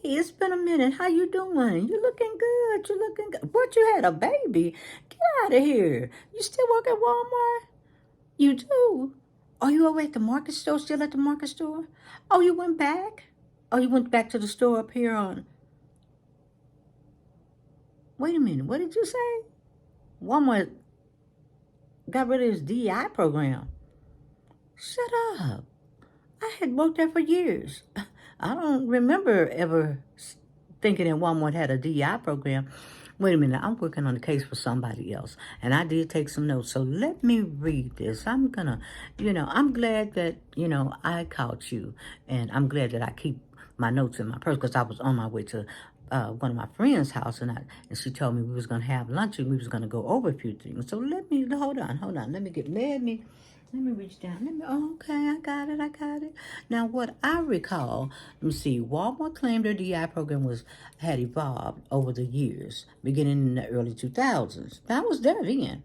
it's been a minute. How you doing? You looking good. You looking good. What, you had a baby? Get out of here. You still work at Walmart? You do? Are you over at the market store, still at the market store? Oh, you went back? Oh, you went back to the store up here on... Wait a minute. What did you say? Walmart got rid of his DEI program. Shut up. I had worked there for years. I don't remember ever thinking that Walmart had a DEI program. Wait a minute, I'm working on a case for somebody else, and I did take some notes, so let me read this. I'm gonna, I'm glad that, I caught you, and I'm glad that I keep my notes in my purse, because I was on my way to one of my friend's house, and she told me we was gonna have lunch, and we was gonna go over a few things. So hold on, let me reach down. Okay, I got it. Now, what I recall, let me see, Walmart claimed their DI program had evolved over the years, beginning in the early 2000s. I was there then.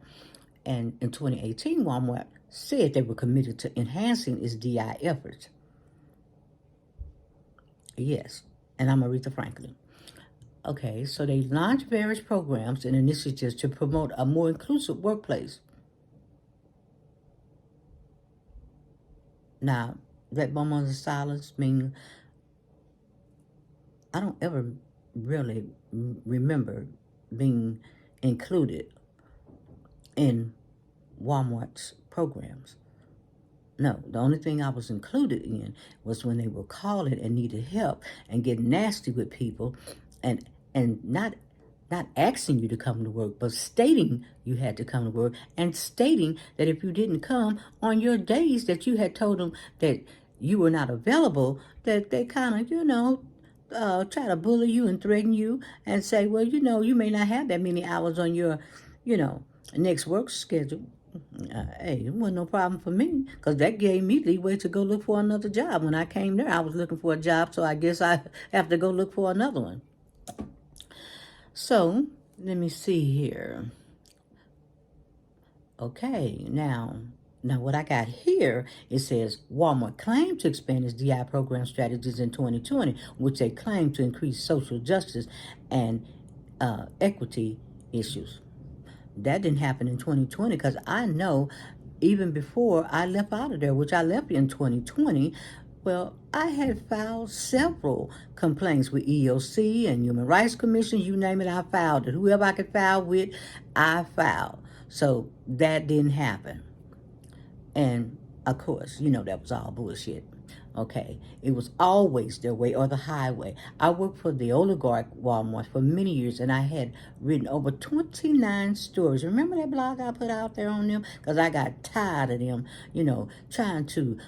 And in 2018, Walmart said they were committed to enhancing its DI efforts. Yes, and I'm Aretha Franklin. Okay, so they launched various programs and initiatives to promote a more inclusive workplace. Now, that moment of silence means I don't ever really remember being included in Walmart's programs. No, the only thing I was included in was when they were calling and needed help and getting nasty with people and not asking you to come to work, but stating you had to come to work, and stating that if you didn't come on your days that you had told them that you were not available, that they kind of, try to bully you and threaten you and say, well, you may not have that many hours on your, next work schedule. Hey, it wasn't no problem for me, because that gave me leeway to go look for another job. When I came there, I was looking for a job, so I guess I have to go look for another one. So, let me see here. Okay, now what I got here, it says Walmart claimed to expand its DI program strategies in 2020, which they claimed to increase social justice and equity issues. That didn't happen in 2020, because I know even before I left out of there, which I left in 2020, well, I had filed several complaints with EOC and Human Rights Commission, you name it, I filed it. Whoever I could file with, I filed. So that didn't happen. And of course, that was all bullshit. Okay, it was always their way or the highway. I worked for the Oligarchs Walmart for many years, and I had written over 29 stories. Remember that blog I put out there on them? Because I got tired of them, trying to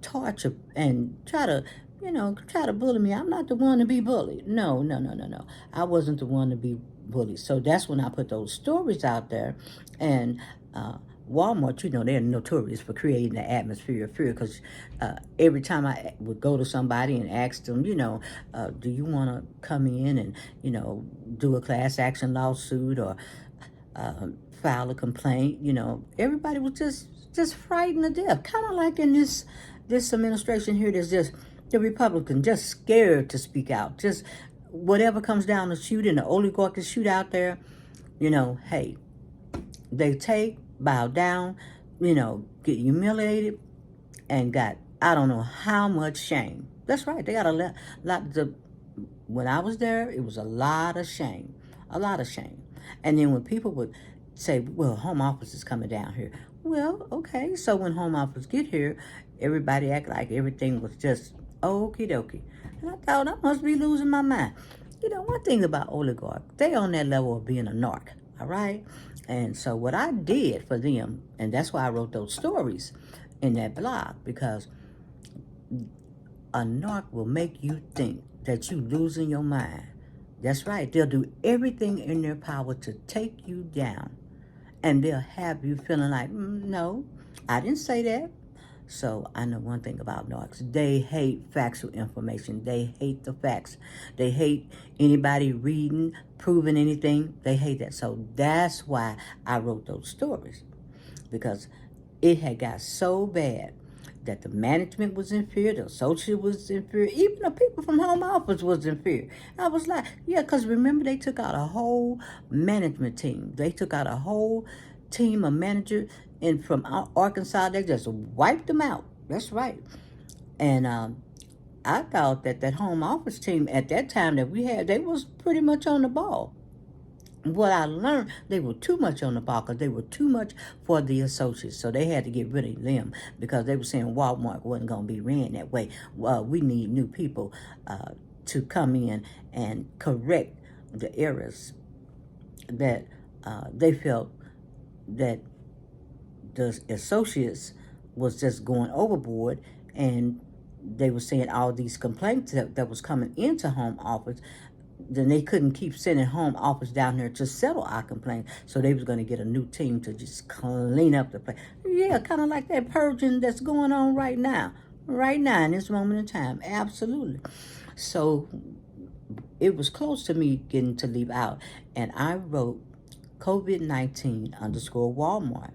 torture and try to bully me. I'm not the one to be bullied. No. I wasn't the one to be bullied. So that's when I put those stories out there, and Walmart, they're notorious for creating an atmosphere of fear, because every time I would go to somebody and ask them, do you want to come in and, do a class action lawsuit or file a complaint, everybody was just frightened to death. Kind of like in this administration here, there's just the Republican just scared to speak out. Just whatever comes down the chute and the oligarchs shoot out there, hey, they take, bow down, get humiliated, and got, I don't know how much shame. That's right, they got a lot. When I was there, it was a lot of shame. And then when people would say, well, home office is coming down here. Well, okay, so when home office get here, everybody act like everything was just okie dokie. And I thought, I must be losing my mind. One thing about oligarchs, they on that level of being a narc, all right? And so what I did for them, and that's why I wrote those stories in that blog, because a narc will make you think that you losing your mind. That's right. They'll do everything in their power to take you down. And they'll have you feeling like, no, I didn't say that. So I know one thing about narcs. They hate factual information. They hate the facts. They hate anybody reading, proving anything. They hate that. So that's why I wrote those stories, because it had got so bad that the management was in fear, the associate was in fear, even the people from home office was in fear. I was like, yeah, because remember they took out a whole management team. They took out a whole team of managers, and from Arkansas, they just wiped them out. That's right. And I thought that that home office team at that time that we had, they was pretty much on the ball. What I learned, they were too much on the ball because they were too much for the associates. So they had to get rid of them because they were saying Walmart wasn't going to be ran that way. We need new people to come in and correct the errors that they felt that the associates was just going overboard, and they were saying all these complaints that was coming into home office. Then they couldn't keep sending home office down there to settle our complaints, so they was going to get a new team to just clean up the place. Yeah, kind of like that purging that's going on right now in this moment in time. Absolutely. So it was close to me getting to leave out, and I wrote COVID-19 underscore Walmart,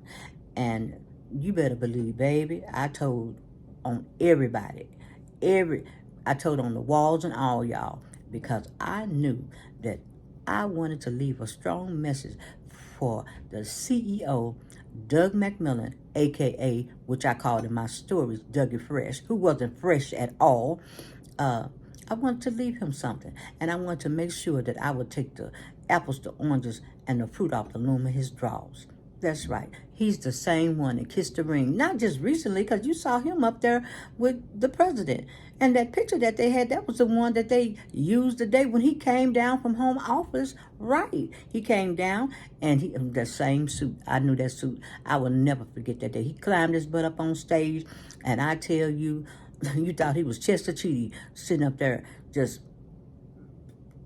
and you better believe, baby, I told on everybody, I told on the walls and all y'all, because I knew that I wanted to leave a strong message for the CEO, Doug McMillon, aka, which I called in my stories, Dougie Fresh, who wasn't fresh at all. I wanted to leave him something, and I wanted to make sure that I would take the apples, the oranges, and the fruit off the loom of his drawers. That's right. He's the same one that kissed the ring. Not just recently, because you saw him up there with the president. And that picture that they had, that was the one that they used the day when he came down from home office. Right. He came down, and the same suit. I knew that suit. I will never forget that day. He climbed his butt up on stage, and I tell you, you thought he was Chester Cheetah sitting up there just,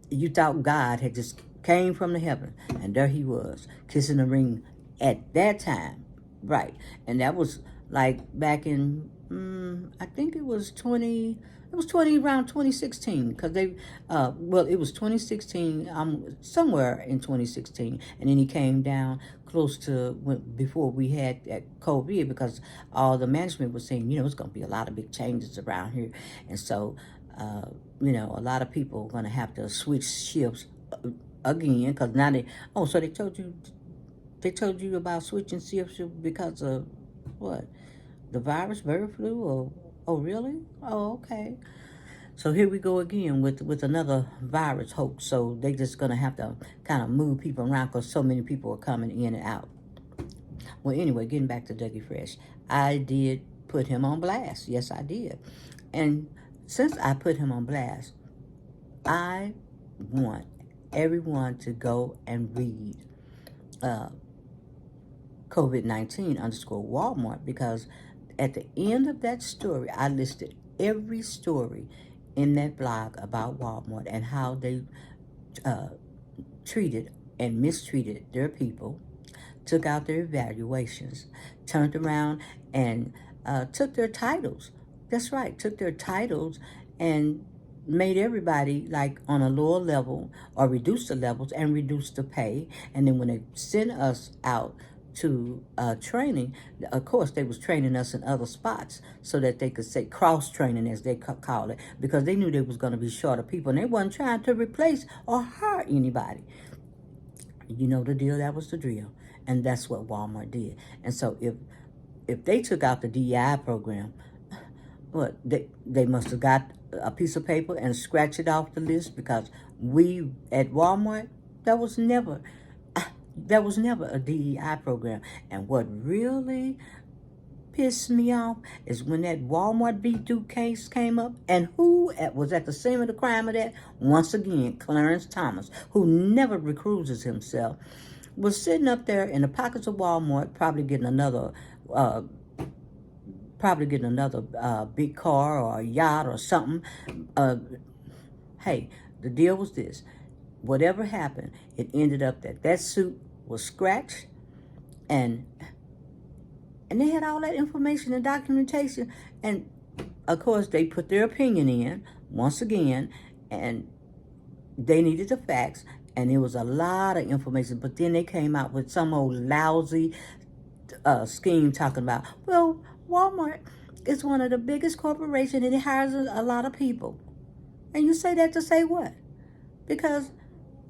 you thought God had just came from the heaven, and there he was, kissing the ring at that time, right? And that was like back in, I think it was around 2016, because they, it was 2016, somewhere in 2016, and then he came down close to before we had that COVID, because all the management was saying, it's going to be a lot of big changes around here, and so, a lot of people are going to have to switch shifts again, because now so they told you about switching shifts because of what? The virus, bird flu, or oh really? Oh, okay. So here we go again with another virus hoax. So they just gonna have to kind of move people around because so many people are coming in and out. Well, anyway, getting back to Dougie Fresh, I did put him on blast. Yes, I did. And since I put him on blast, I want everyone to go and read COVID-19 underscore Walmart, because at the end of that story, I listed every story in that blog about Walmart and how they treated and mistreated their people, took out their evaluations, turned around and took their titles. That's right, took their titles and made everybody like on a lower level, or reduced the levels and reduced the pay. And then when they sent us out to training, of course they was training us in other spots so that they could say cross-training, as they call it, because they knew there was going to be shorter people, and they wasn't trying to replace or hire anybody. You know the deal, that was the drill, and that's what Walmart did. And so if they took out the DEI program, what, they must have got a piece of paper and scratched it off the list, because we at Walmart, that was never a DEI program. And what really pissed me off is when that Walmart B2 case came up, and who was at the scene of the crime of that? Once again, Clarence Thomas, who never recruits himself, was sitting up there in the pockets of Walmart, probably getting another big car or a yacht or something. Hey, the deal was this. Whatever happened, it ended up that suit was scratched, and they had all that information and documentation, and of course they put their opinion in once again, and they needed the facts, and it was a lot of information, but then they came out with some old lousy scheme talking about, well, Walmart It's one of the biggest corporations, and it hires a lot of people. And you say that to say what? Because,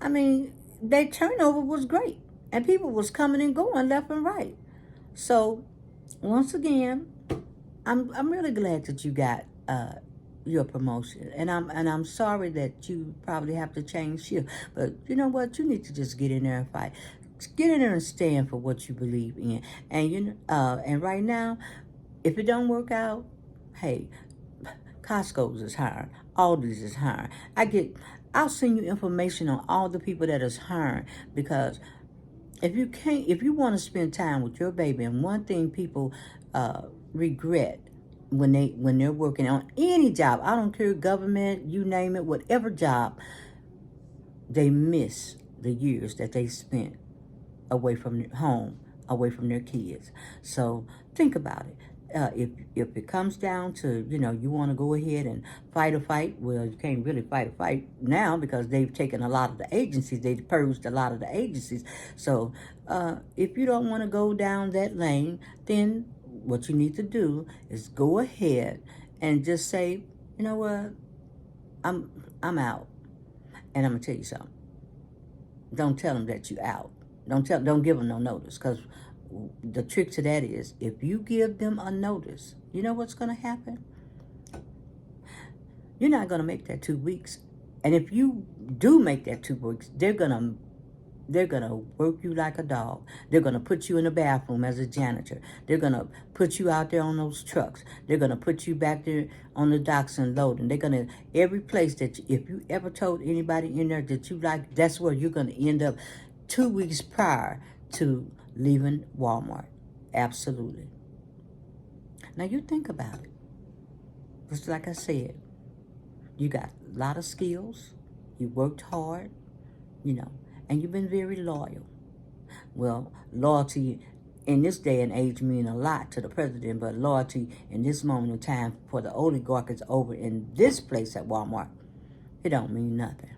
I mean, their turnover was great. And people was coming and going left and right. So, once again, I'm really glad that you got your promotion, and I'm sorry that you probably have to change shift. But you know what? You need to just get in there and fight. Get in there and stand for what you believe in. And and right now, if it don't work out, hey, Costco's is hiring, Aldi's is hiring. I'll send you information on all the people that is hiring, because if you want to spend time with your baby, and one thing people regret when they're working on any job, I don't care, government, you name it, whatever job, they miss the years that they spent away from their home, away from their kids. So think about it. If it comes down to, you want to go ahead and fight a fight, well, you can't really fight a fight now, because they've taken a lot of the agencies. They've purged a lot of the agencies. So if you don't want to go down that lane, then what you need to do is go ahead and just say, you know what, I'm out. And I'm going to tell you something. Don't tell them that you're out. Don't give them no notice, because the trick to that is, if you give them a notice, you know what's going to happen? You're not going to make that 2 weeks. And if you do make that 2 weeks, they're going to work you like a dog. They're going to put you in the bathroom as a janitor. They're going to put you out there on those trucks. They're going to put you back there on the docks and loading. They're going to, every place that if you ever told anybody in there that you like, that's where you're going to end up 2 weeks prior to leaving Walmart. Absolutely. Now you think about it. Just like I said, you got a lot of skills. You worked hard, and you've been very loyal. Well, loyalty in this day and age mean a lot to the president, but loyalty in this moment in time for the oligarchs over in this place at Walmart, it don't mean nothing.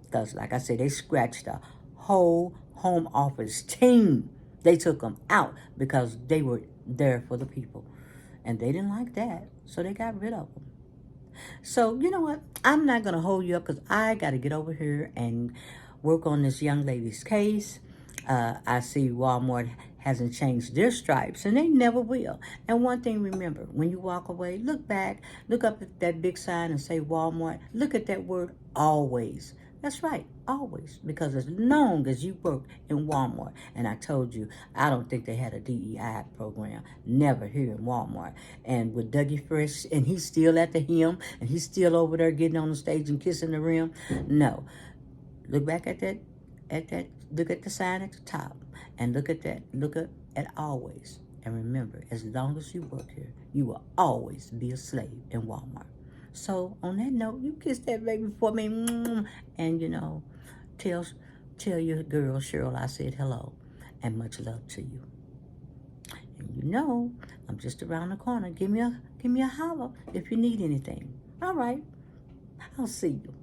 Because, like I said, they scratched the whole home office team. They took them out because they were there for the people. And they didn't like that, so they got rid of them. So, you know what? I'm not going to hold you up, because I got to get over here and work on this young lady's case. I see Walmart hasn't changed their stripes, and they never will. And one thing, remember, when you walk away, look back, look up at that big sign and say Walmart. Look at that word always. That's right, always, because as long as you work in Walmart, and I told you, I don't think they had a DEI program, never here in Walmart. And with Dougie Fresh, and he's still at the hem, and he's still over there getting on the stage and kissing the rim. No, look back at that, look at the sign at the top, and look at always. And remember, as long as you work here, you will always be a slave in Walmart. So on that note, you kiss that baby for me, and tell your girl Cheryl I said hello, and much love to you. And I'm just around the corner. Give me a holler if you need anything. All right, I'll see you.